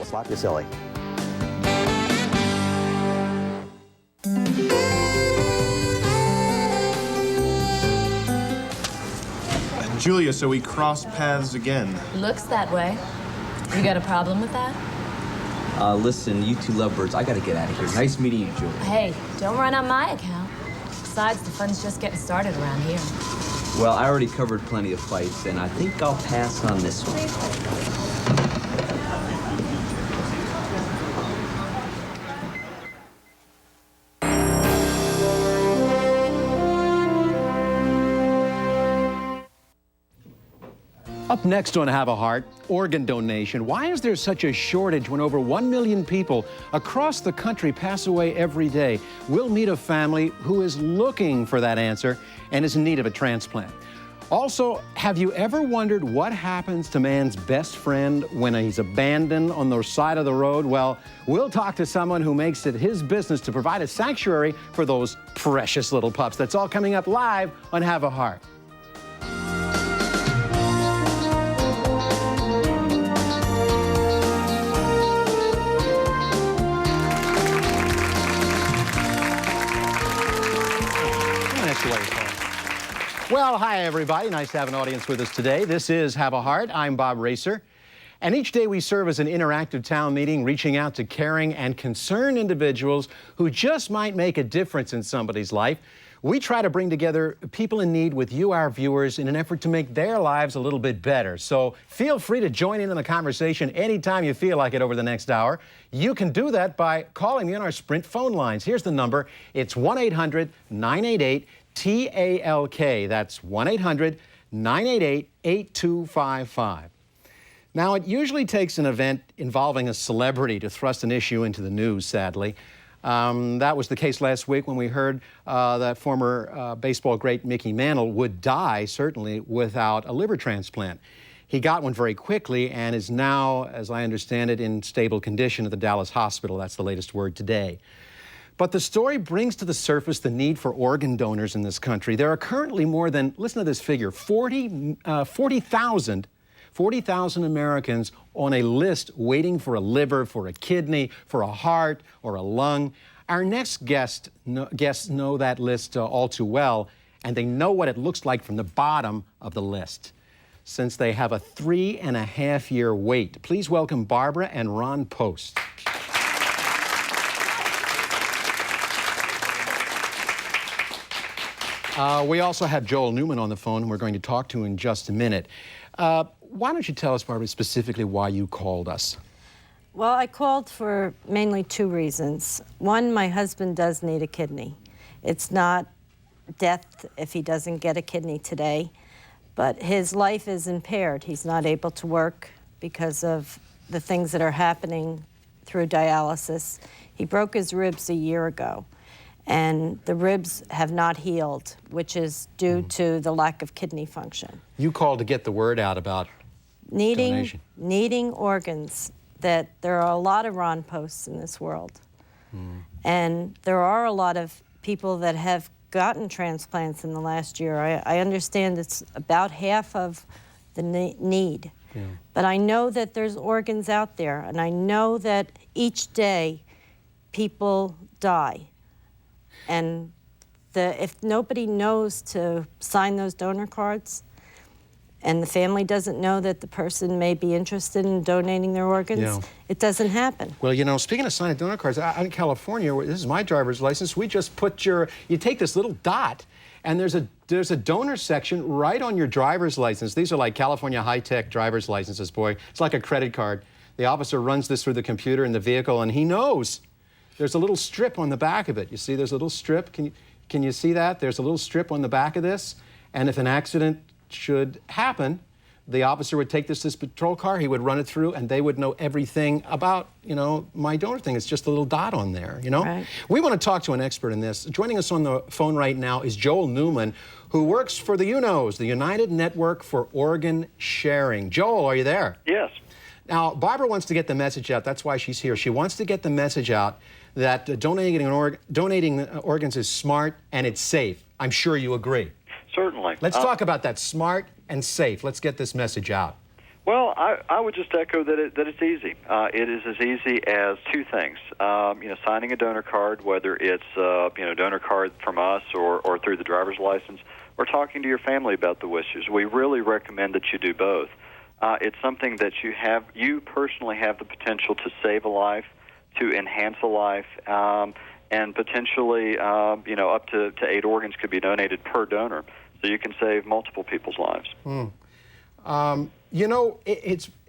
Slap you silly. Julia, so we crossed paths again. Looks that way. You got a problem with that? Listen, you two lovebirds, I gotta get out of here. Nice meeting you, Julia. Hey, don't run on my account. Besides, the fun's just getting started around here. Well, I already covered plenty of fights, and I think I'll pass on this one. Up next on Have a Heart, organ donation. Why is there such a shortage when over 1 million people across the country pass away every day? We'll meet a family who is looking for that answer and is in need of a transplant. Also, have you ever wondered what happens to man's best friend when he's abandoned on the side of the road? Well, we'll talk to someone who makes it his business to provide a sanctuary for those precious little pups. That's all coming up live on Have a Heart. Well, hi, everybody. Nice to have an audience with us today. This is Have a Heart. I'm Bob Racer. And each day we serve as an interactive town meeting, reaching out to caring and concerned individuals who just might make a difference in somebody's life. We try to bring together people in need with you, our viewers, in an effort to make their lives a little bit better. So feel free to join in on the conversation anytime you feel like it over the next hour. You can do that by calling me on our Sprint phone lines. Here's the number. It's 1-800-988-TALK. That's 1-800-988-8255. Now, it usually takes an event involving a celebrity to thrust an issue into the news, sadly. That was the case last week when we heard that former baseball great Mickey Mantle would die, certainly, without a liver transplant. He got one very quickly and is now, as I understand it, in stable condition at the Dallas hospital. That's the latest word today. But the story brings to the surface the need for organ donors in this country. There are currently more than, listen to this figure, 40,000 Americans on a list waiting for a liver, for a kidney, for a heart, or a lung. Our next guests know that list all too well, and they know what it looks like from the bottom of the list, since they have a 3.5-year wait. Please welcome Barbara and Ron Post. We also have Joel Newman on the phone, who we're going to talk to in just a minute. Why don't you tell us, Barbara, specifically why you called us? Well, I called for mainly two reasons. One, my husband does need a kidney. It's not death if he doesn't get a kidney today, but his life is impaired. He's not able to work because of the things that are happening through dialysis. He broke his ribs a year ago, and the ribs have not healed, which is due to the lack of kidney function. You called to get the word out about donation. Needing organs, that there are a lot of Ron Posts in this world. And there are a lot of people that have gotten transplants in the last year. I understand it's about half of the need. Yeah. But I know that there's organs out there, and I know that each day people die. And if nobody knows to sign those donor cards, and the family doesn't know that the person may be interested in donating their organs, it doesn't happen. Well, you know, speaking of signing donor cards, out in California, this is my driver's license, we just put you take this little dot, and there's a donor section right on your driver's license. These are like California high-tech driver's licenses, boy. It's like a credit card. The officer runs this through the computer in the vehicle, and he knows. There's a little strip on the back of it. You see there's a little strip? Can you see that? There's a little strip on the back of this, and if an accident should happen, the officer would take this patrol car, he would run it through, and they would know everything about, my donor thing. It's just a little dot on there, Right. We want to talk to an expert in this. Joining us on the phone right now is Joel Newman, who works for the UNOS, the United Network for Organ Sharing. Joel, are you there? Yes. Now, Barbara wants to get the message out. That's why she's here. She wants to get the message out that donating organs is smart and it's safe. I'm sure you agree. Certainly. Let's talk about that, smart and safe. Let's get this message out. Well, I would just echo that it's easy. It is as easy as two things. Signing a donor card, whether it's donor card from us or through the driver's license, or talking to your family about the wishes. We really recommend that you do both. It's something that you personally have the potential to save a life, to enhance a life, and potentially up to 8 organs could be donated per donor, so you can save multiple people's lives.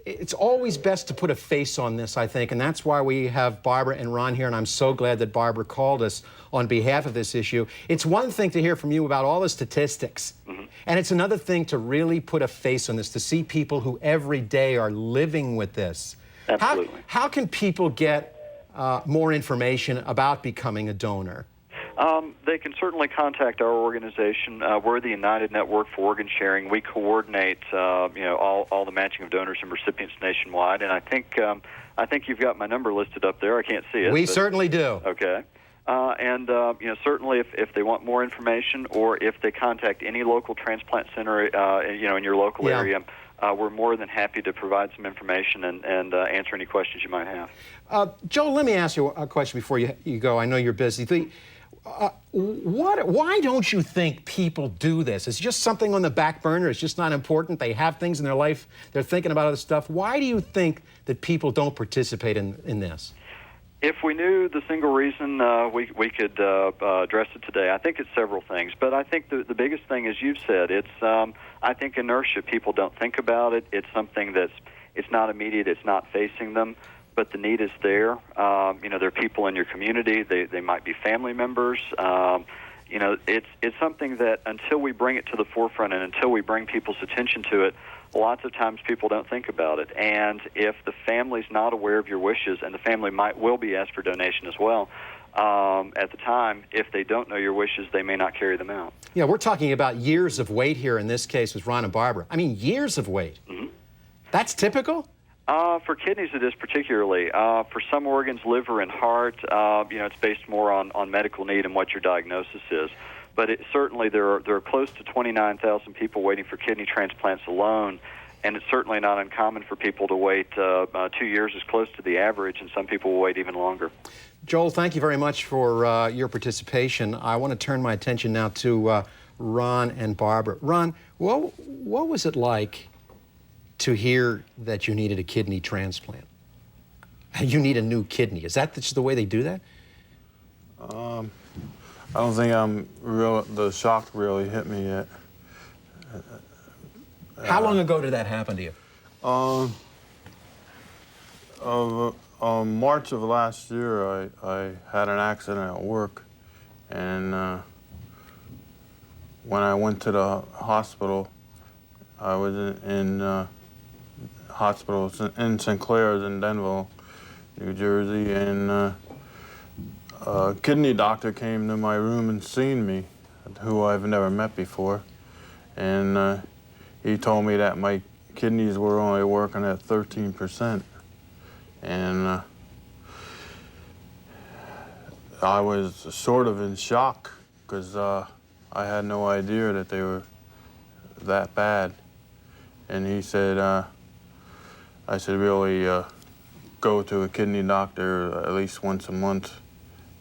It's always best to put a face on this, I think, and that's why we have Barbara and Ron here, and I'm so glad that Barbara called us on behalf of this issue. It's one thing to hear from you about all the statistics, and it's another thing to really put a face on this, to see people who every day are living with this. Absolutely. How can people get more information about becoming a donor? They can certainly contact our organization. We're the United Network for Organ Sharing. We coordinate, all the matching of donors and recipients nationwide. And I think you've got my number listed up there. I can't see it. We certainly do. Okay. Certainly if they want more information, or if they contact any local transplant center, in your local area, we're more than happy to provide some information and answer any questions you might have. Joel, let me ask you a question before you go. I know you're busy. Why don't you think people do this? It's just something on the back burner. It's just not important. They have things in their life. They're thinking about other stuff. Why do you think that people don't participate in this? If we knew the single reason, we could address it today. I think it's several things, but I think the biggest thing, as you've said, it's I think inertia. People don't think about it. It's something it's not immediate. It's not facing them, but the need is there. There are people in your community. They might be family members. It's something that until we bring it to the forefront and until we bring people's attention to it, lots of times people don't think about it. And if the family's not aware of your wishes, and the family will be asked for donation as well, at the time, if they don't know your wishes, they may not carry them out. Yeah, we're talking about years of wait here in this case with Ron and Barbara. I mean, years of wait. Mm-hmm. That's typical? For kidneys, it is particularly. For some organs, liver and heart, it's based more on medical need and what your diagnosis is. But certainly there are close to 29,000 people waiting for kidney transplants alone, and it's certainly not uncommon for people to wait 2 years is close to the average, and some people will wait even longer. Joel, thank you very much for your participation. I want to turn my attention now to Ron and Barbara. Ron, what was it like to hear that you needed a kidney transplant? You need a new kidney. Is that just the way they do that? I don't think the shock really hit me yet. How long ago did that happen to you? March of last year, I had an accident at work, and when I went to the hospital, I was in hospitals in St. Clair's in Denville, New Jersey, and a kidney doctor came to my room and seen me, who I've never met before, and he told me that my kidneys were only working at 13%, and I was sort of in shock because I had no idea that they were that bad. And he said I should really go to a kidney doctor at least once a month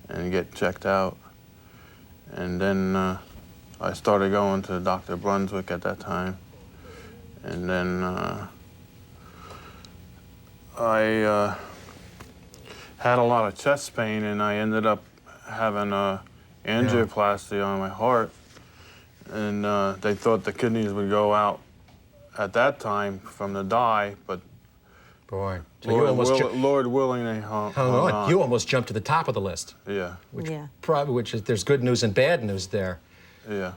and get checked out. And then I started going to Dr. Brunswick at that time. And then I had a lot of chest pain, and I ended up having a angioplasty on my heart. And they thought the kidneys would go out at that time from the dye, but boy, so Lord willing, they hung on. You almost jumped to the top of the list. Yeah. Which is there's good news and bad news there. Yeah.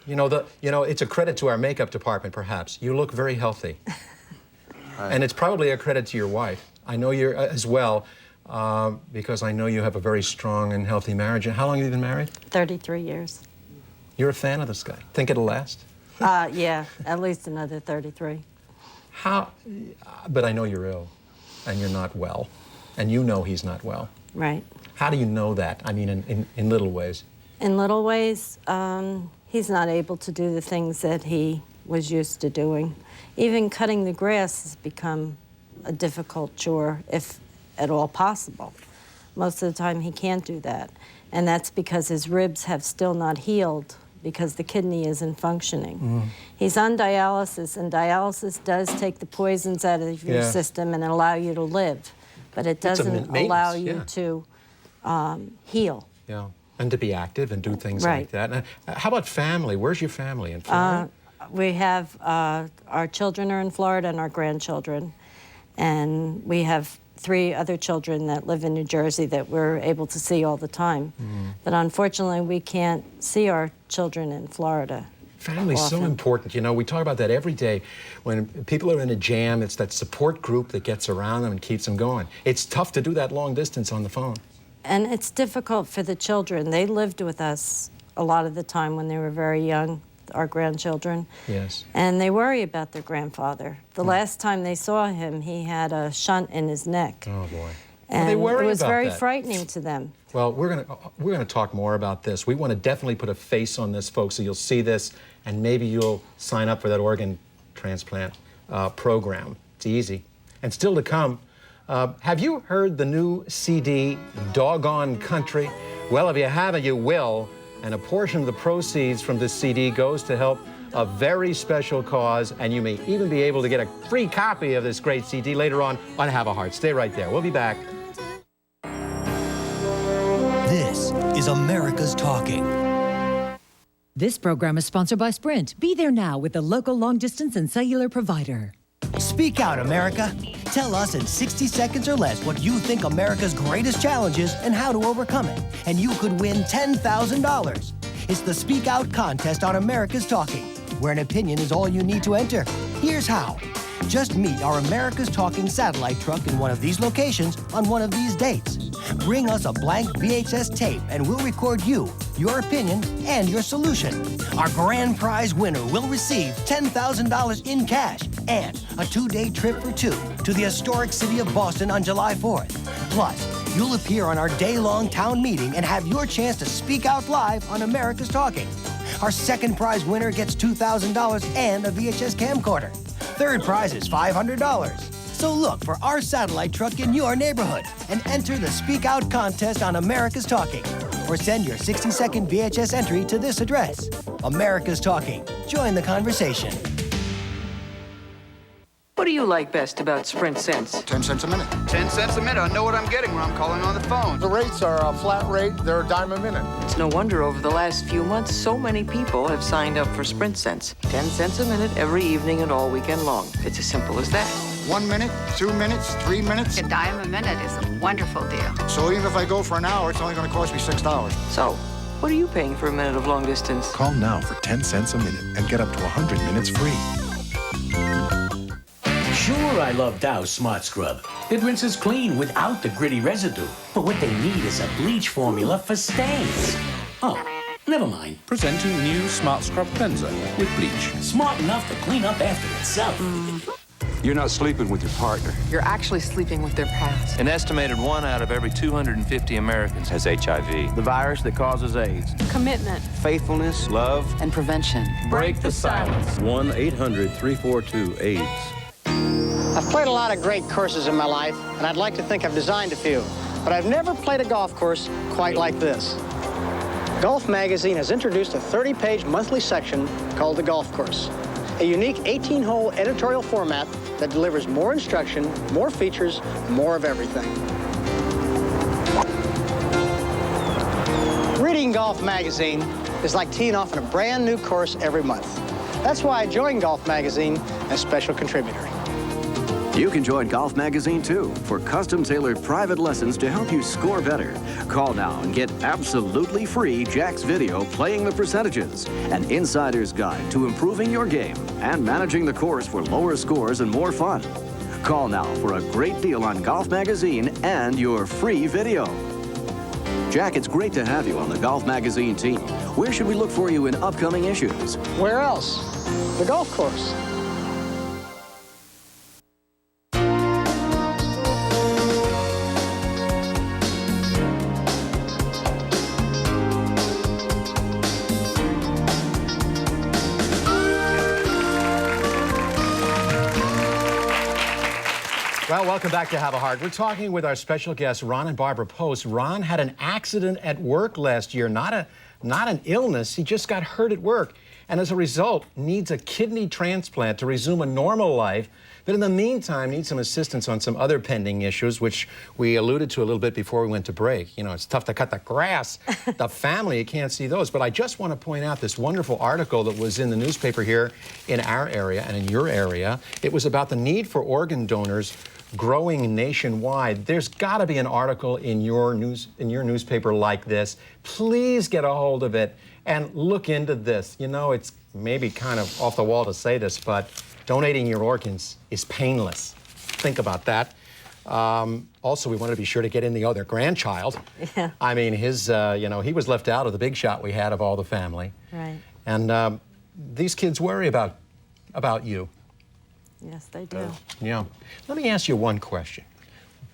It's a credit to our makeup department, perhaps. You look very healthy. And it's probably a credit to your wife. I know you're as well, because I know you have a very strong and healthy marriage. How long have you been married? 33 years. You're a fan of this guy. Think it'll last? Yeah, at least another 33. But I know you're ill, and you're not well, and you know he's not well. Right. How do you know that? I mean, in little ways. In little ways, he's not able to do the things that he was used to doing. Even cutting the grass has become a difficult chore, if at all possible. Most of the time he can't do that. And that's because his ribs have still not healed because the kidney isn't functioning. He's on dialysis, and dialysis does take the poisons out of your system and allow you to live, but it doesn't allow you to heal. Yeah, and to be active and do things like that. Now, how about family? Where's your family in Florida? We have our children are in Florida and our grandchildren, and we have 3 other children that live in New Jersey that we're able to see all the time. But unfortunately, we can't see our children in Florida. Family's so important. You know, we talk about that every day. When people are in a jam, it's that support group that gets around them and keeps them going. It's tough to do that long distance on the phone. And it's difficult for the children. They lived with us a lot of the time when they were very young, our grandchildren. Yes. And they worry about their grandfather. The last time they saw him, he had a shunt in his neck. Oh, boy. And they worry it was about very that. frightening to them. Well, we're gonna talk more about this. We want to definitely put a face on this, folks, so you'll see this, and maybe you'll sign up for that organ transplant program. It's easy. And still to come, have you heard the new CD, Doggone Country? Well, if you haven't, you will. And a portion of the proceeds from this CD goes to help a very special cause, and you may even be able to get a free copy of this great CD later on Have a Heart. Stay right there. We'll be back. This is America's Talking. This program is sponsored by Sprint. Be there now with the local long distance and cellular provider. Speak out, America. Tell us in 60 seconds or less what you think America's greatest challenge is and how to overcome it. And you could win $10,000. It's the Speak Out contest on America's Talking, where an opinion is all you need to enter. Here's how. Just meet our America's Talking satellite truck in one of these locations on one of these dates. Bring us a blank VHS tape and we'll record you, your opinion, and your solution. Our grand prize winner will receive $10,000 in cash and a 2-day trip for 2 to the historic city of Boston on July 4th. Plus, you'll appear on our day-long town meeting and have your chance to speak out live on America's Talking. Our second prize winner gets $2,000 and a VHS camcorder. Third prize is $500. So look for our satellite truck in your neighborhood and enter the Speak Out contest on America's Talking. Or send your 60-second VHS entry to this address. America's Talking. Join the conversation. What do you like best about Sprint Cents? 10 cents a minute. 10 cents a minute. I know what I'm getting when I'm calling on the phone. The rates are a flat rate. They're a dime a minute. It's no wonder over the last few months so many people have signed up for Sprint Cents. 10 cents a minute every evening and all weekend long. It's as simple as that. 1 minute, 2 minutes, 3 minutes. A dime a minute is a wonderful deal. So even if I go for an hour, it's only going to cost me $6. So, what are you paying for a minute of long distance? Call now for 10 cents a minute and get up to 100 minutes free. Sure, I love Dow's Smart Scrub. It rinses clean without the gritty residue. But what they need is a bleach formula for stains. Oh, never mind. Presenting new Smart Scrub Cleanser with bleach. Smart enough to clean up after itself. You're not sleeping with your partner. You're actually sleeping with their past. An estimated 1 out of every 250 Americans has HIV. The virus that causes AIDS. Commitment. Faithfulness. Love. And prevention. Break the silence. 1-800-342-AIDS. I've played a lot of great courses in my life, and I'd like to think I've designed a few. But I've never played a golf course quite like this. Golf Magazine has introduced a 30-page monthly section called The Golf Course, a unique 18-hole editorial format that delivers more instruction, more features, more of everything. Reading Golf Magazine is like teeing off on a brand new course every month. That's why I joined Golf Magazine as special contributor. You can join Golf Magazine, too, for custom-tailored private lessons to help you score better. Call now and get absolutely free Jack's video playing the percentages, an insider's guide to improving your game and managing the course for lower scores and more fun. Call now for a great deal on Golf Magazine and your free video. Jack, it's great to have you on the Golf Magazine team. Where should we look for you in upcoming issues? Where else? The golf course. Well, welcome back to Have a Heart. We're talking with our special guests, Ron and Barbara Post. Ron had an accident at work last year, not an illness. He just got hurt at work, and as a result, needs a kidney transplant to resume a normal life. But in the meantime, needs some assistance on some other pending issues, which we alluded to a little bit before we went to break. You know, it's tough to cut the grass. The family, you can't see those. But I just want to point out this wonderful article that was in the newspaper here in our area and in your area. It was about the need for organ donors growing nationwide. There's got to be an article in your newspaper like this. Please get a hold of it and look into this. You know, it's maybe kind of off the wall to say this, but donating your organs is painless. Think about that. Also, we want to be sure to get in the other grandchild. Yeah. I mean, his, you know, he was left out of the big shot we had of all the family. Right. And these kids worry about you. Yes, they do. Yeah. Let me ask you one question.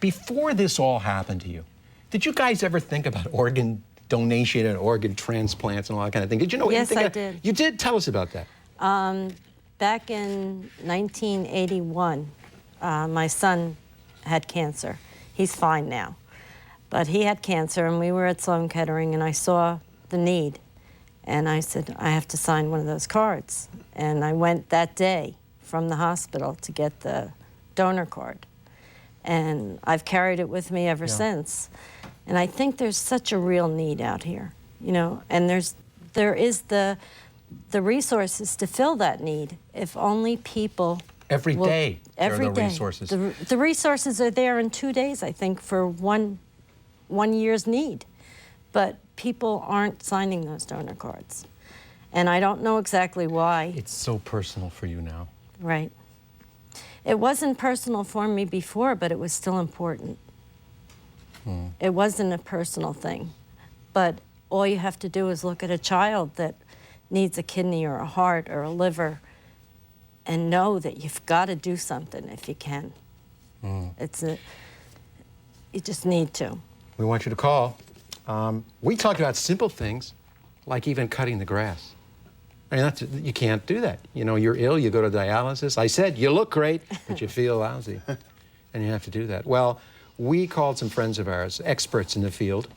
Before this all happened to you, did you guys ever think about organ donation and organ transplants and all that kind of thing? Did you know Yes, anything? I did. You did? Tell us about that. Back in 1981, my son had cancer. He's fine now. But he had cancer, and we were at Sloan Kettering, and I saw the need. And I said, I have to sign one of those cards. And I went that day from the hospital to get the donor card. And I've carried it with me ever since. And I think there's such a real need out here, you know, and there is the resources to fill that need if only people Every day there every are the day. resources. The resources are there in 2 days, I think, for one year's need. But people aren't signing those donor cards. And I don't know exactly why. It's so personal for you now. Right. It wasn't personal for me before, but it was still important. It wasn't a personal thing. But all you have to do is look at a child that needs a kidney or a heart or a liver and know that you've got to do something if you can. You just need to. We want you to call. We talked about simple things like even cutting the grass. I mean, you can't do that. You know, you're ill, you go to dialysis. I said, you look great, but you feel lousy. And you have to do that. Well, we called some friends of ours, experts in the field.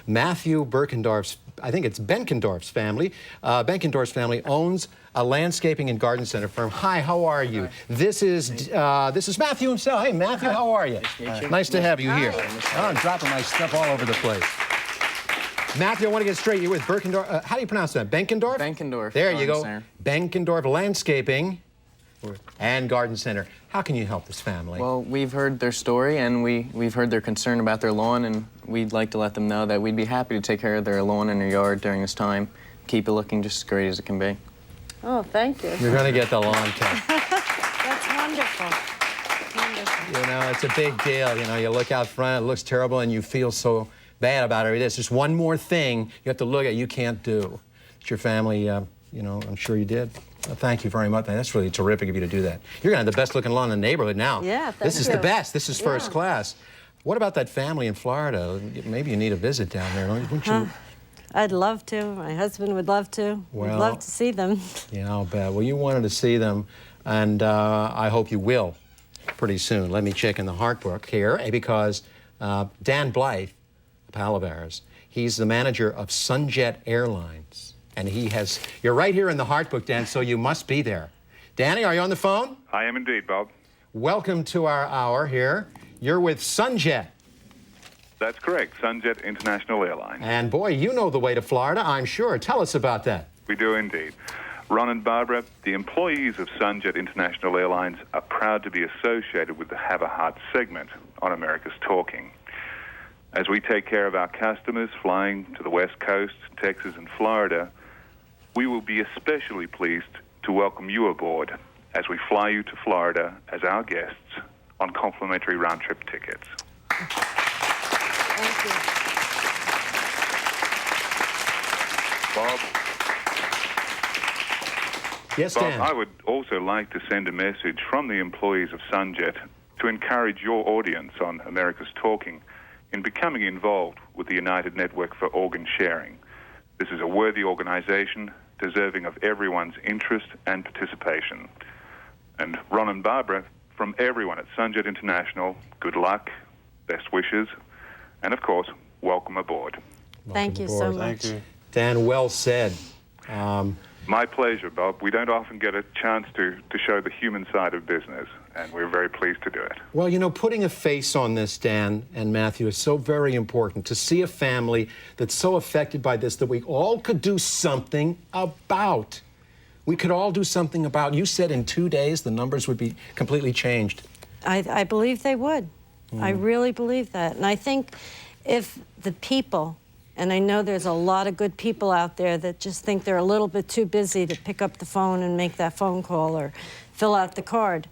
Matthew Benkendorf's, I think it's Benkendorf's family. Benkendorf's family owns a landscaping and garden center firm. Hi, how are you? This is Matthew himself. Hey, Matthew, how are you? Nice to have you here. Oh, I'm dropping my stuff all over the place. Matthew, I want to get straight. You're with Benkendorf. How do you pronounce that? Benkendorf? Benkendorf. There you go. Center. Benkendorf Landscaping and Garden Center. How can you help this family? Well, we've heard their story, and we've heard their concern about their lawn, and we'd like to let them know that we'd be happy to take care of their lawn and their yard during this time, keep it looking just as great as it can be. Oh, thank you. You're going to get the lawn kept. That's wonderful. Wonderful. You know, it's a big deal. You know, you look out front, it looks terrible, and you feel so bad about it. It's just one more thing you have to look at you can't do. It's your family, you know, I'm sure you did. Thank you very much. That's really terrific of you to do that. You're going to have the best looking lawn in the neighborhood now. Yeah, this is the best. This is first class. What about that family in Florida? Maybe you need a visit down there, wouldn't you? I'd love to. My husband would love to. Well, We'd love to see them. Yeah, I'll bet. Well, you wanted to see them, and I hope you will pretty soon. Let me check in the Heart book here, because Dan Blythe, a pal of ours, he's the manager of Sunjet Airlines. And he has, you're right here in the Heart book, Dan, so you must be there. Danny, are you on the phone? I am indeed, Bob. Welcome to our hour here. You're with Sunjet. That's correct, Sunjet International Airlines. And boy, you know the way to Florida, I'm sure. Tell us about that. We do indeed. Ron and Barbara, the employees of Sunjet International Airlines are proud to be associated with the Have a Heart segment on America's Talking. As we take care of our customers flying to the West Coast, Texas, and Florida, we will be especially pleased to welcome you aboard as we fly you to Florida as our guests on complimentary round-trip tickets. Thank you. Bob? Yes, Bob, Dan. I would also like to send a message from the employees of Sunjet to encourage your audience on America's Talking in becoming involved with the United Network for Organ Sharing. This is a worthy organization deserving of everyone's interest and participation. And Ron and Barbara, from everyone at Sunjet International, good luck, best wishes, and of course, welcome aboard. Thank you so much. Thank you. Dan, well said. My pleasure, Bob. We don't often get a chance to show the human side of business, and we're very pleased to do it. Well, you know, putting a face on this, Dan and Matthew, is so very important. To see a family that's so affected by this that we all could do something about. We could all do something about. You said in 2 days the numbers would be completely changed. I believe they would. I really believe that. And I think if the people, and I know there's a lot of good people out there that just think they're a little bit too busy to pick up the phone and make that phone call or fill out the card.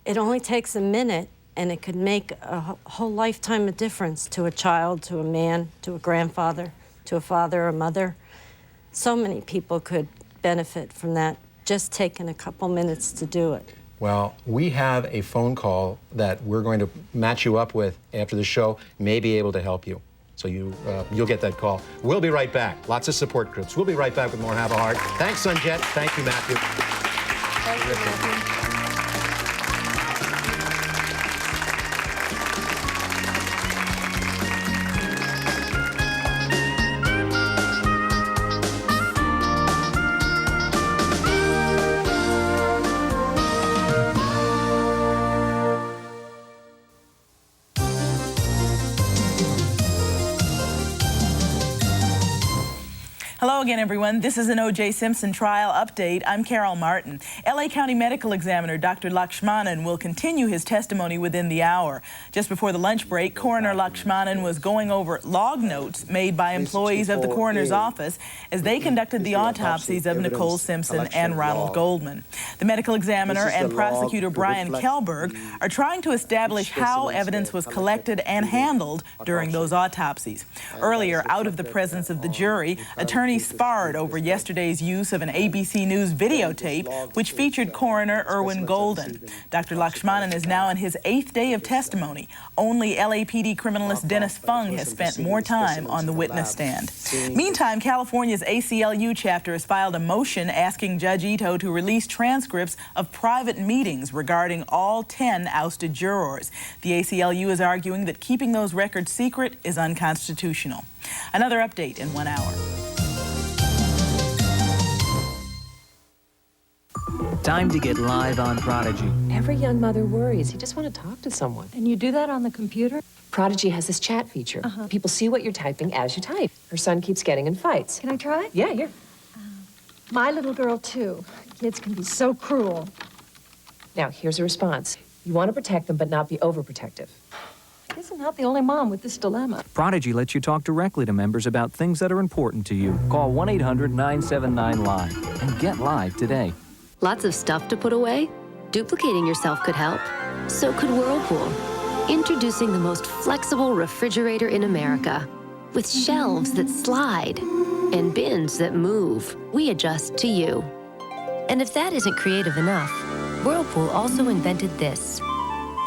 It only takes a minute, and it could make a whole lifetime of difference to a child, to a man, to a grandfather, to a father or mother. So many people could benefit from that, just taking a couple minutes to do it. Well, we have a phone call that we're going to match you up with after the show, may be able to help you. So you'll get that call. We'll be right back. Lots of support groups. We'll be right back with more Have a Heart. Thanks, Sunjet. Thank you, Matthew. Thank you, Matthew. Hello again, everyone. This is an O.J. Simpson trial update. I'm Carol Martin. L.A. County Medical Examiner Dr. Lakshmanan will continue his testimony within the hour. Just before the lunch break, Coroner Lakshmanan was going over log notes made by employees of the coroner's office as they conducted the autopsies of Nicole Simpson and Ronald Goldman. The medical examiner and prosecutor Brian Kelberg are trying to establish how evidence was collected and handled during those autopsies. Earlier, out of the presence of the jury, attorneys sparred over yesterday's use of an ABC News videotape which featured coroner Irwin Golden. Dr. Lakshmanan is now in his 8th day of testimony. Only LAPD criminalist Dennis Fung has spent more time on the witness stand. Meantime, California's ACLU chapter has filed a motion asking Judge Ito to release transcripts of private meetings regarding all 10 ousted jurors. The ACLU is arguing that keeping those records secret is unconstitutional. Another update in 1 hour. Time to get live on Prodigy. Every young mother worries. You just want to talk to someone. And you do that on the computer? Prodigy has this chat feature. People see what you're typing as you type. Her son keeps getting in fights. Can I try? Yeah, here. My little girl, too. Kids can be so cruel. Now, here's a response. You want to protect them, but not be overprotective. I guess I'm not the only mom with this dilemma. Prodigy lets you talk directly to members about things that are important to you. Call 1-800-979-LIVE and get live today. Lots of stuff to put away? Duplicating yourself could help. So could Whirlpool. Introducing the most flexible refrigerator in America. With shelves that slide and bins that move, we adjust to you. And if that isn't creative enough, Whirlpool also invented this.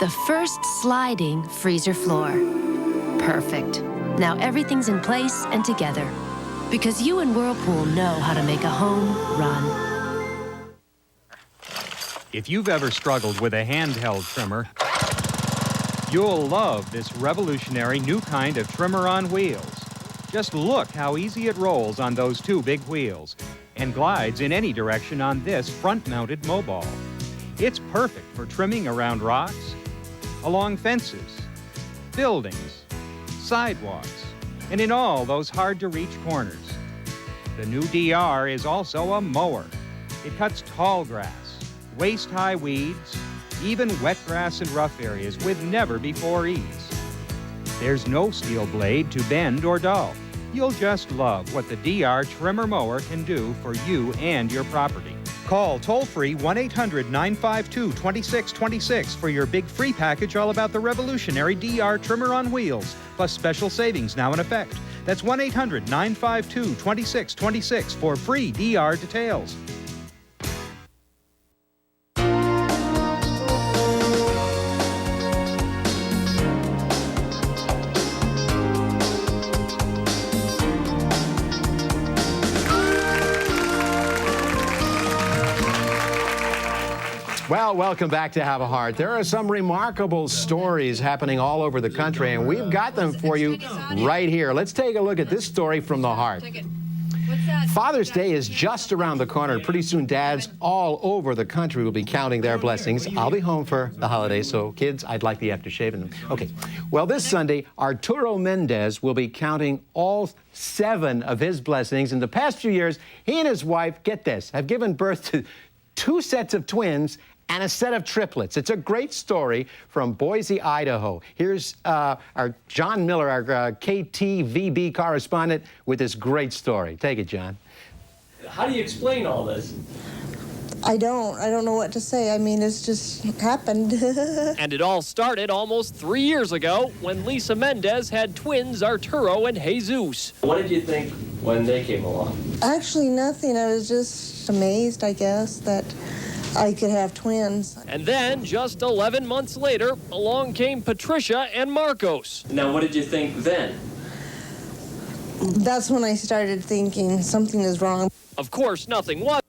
The first sliding freezer floor. Perfect. Now everything's in place and together. Because you and Whirlpool know how to make a home run. If you've ever struggled with a handheld trimmer, you'll love this revolutionary new kind of trimmer on wheels. Just look how easy it rolls on those two big wheels and glides in any direction on this front-mounted mobile. It's perfect for trimming around rocks, along fences, buildings, sidewalks, and in all those hard-to-reach corners. The new DR is also a mower. It cuts tall grass, waist-high weeds, even wet grass and rough areas with never-before ease. There's no steel blade to bend or dull. You'll just love what the DR Trimmer Mower can do for you and your property. Call toll-free 1-800-952-2626 for your big free package all about the revolutionary DR Trimmer on wheels, plus special savings now in effect. That's 1-800-952-2626 for free DR details. Well, welcome back to Have a Heart. There are some remarkable stories happening all over the country, and we've got them for you right here. Let's take a look at this story from the heart. Father's Day is just around the corner. Pretty soon, dads all over the country will be counting their blessings. I'll be home for the holidays, so kids, I'd like the aftershave. Okay. Well, this Sunday, Arturo Mendez will be counting all 7 of his blessings. In the past few years, he and his wife, get this, have given birth to 2 sets of twins and a set of triplets. It's a great story from Boise, Idaho. Here's our John Miller, our KTVB correspondent, with this great story. Take it, John. How do you explain all this? I don't know what to say. I mean, it's just happened. And it all started almost 3 years ago when Lisa Mendez had twins Arturo and Jesus. What did you think when they came along? Actually, nothing. I was just amazed, I guess, that I could have twins. And then, just 11 months later, along came Patricia and Marcos. Now, what did you think then? That's when I started thinking something is wrong. Of course, nothing was.